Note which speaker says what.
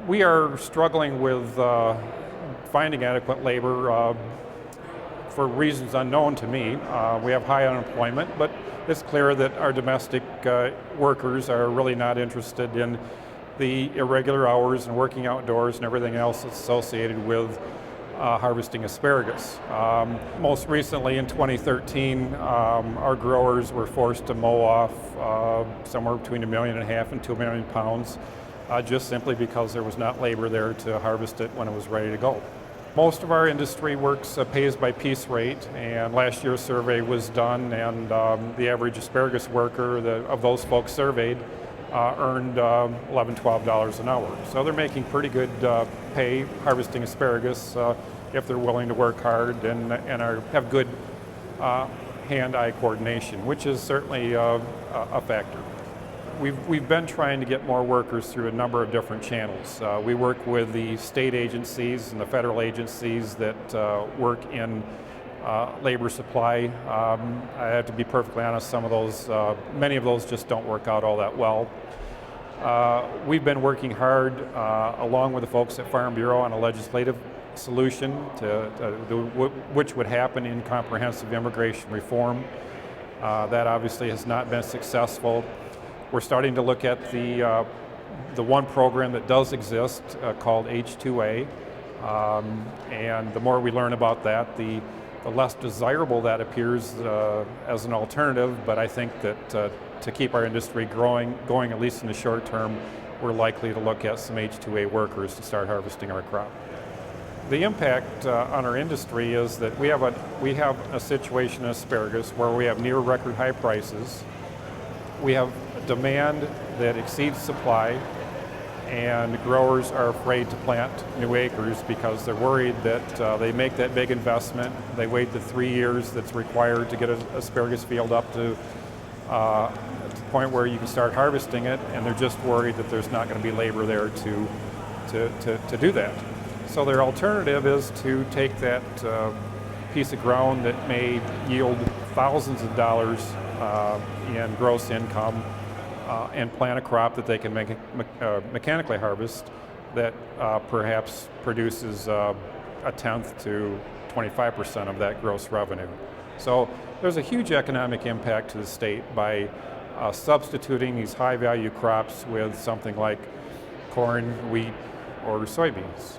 Speaker 1: We are struggling with finding adequate labor for reasons unknown to me. We have high unemployment, but it's clear that our domestic workers are really not interested in the irregular hours and working outdoors and everything else that's associated with harvesting asparagus. Most recently in 2013, our growers were forced to mow off somewhere between 1.5 million and 2 million pounds, just simply because there was not labor there to harvest it when it was ready to go. Most of our industry works pays by piece rate, and last year's survey was done, and the average asparagus worker of those folks surveyed earned $11, $12 an hour. So they're making pretty good pay harvesting asparagus if they're willing to work hard and have good hand-eye coordination, which is certainly a factor. We've been trying to get more workers through a number of different channels. We work with the state agencies and the federal agencies that work in labor supply. I have to be perfectly honest, some of those, many of those just don't work out all that well. We've been working hard along with the folks at Farm Bureau on a legislative solution which would happen in comprehensive immigration reform. That obviously has not been successful. We're starting to look at the one program that does exist called H-2A, and the more we learn about that, the less desirable that appears as an alternative, but I think that to keep our industry going at least in the short term, we're likely to look at some H-2A workers to start harvesting our crop. The impact on our industry is that we have a situation in asparagus where we have near record high prices. We have demand that exceeds supply, and growers are afraid to plant new acres because they're worried that they make that big investment, they wait the 3 years that's required to get an asparagus field up to the point where you can start harvesting it, and they're just worried that there's not going to be labor there to do that. So their alternative is to take that piece of ground that may yield thousands of dollars in gross income and plant a crop that they can mechanically harvest that perhaps produces a tenth to 25% of that gross revenue. So there's a huge economic impact to the state by substituting these high value crops with something like corn, wheat, or soybeans.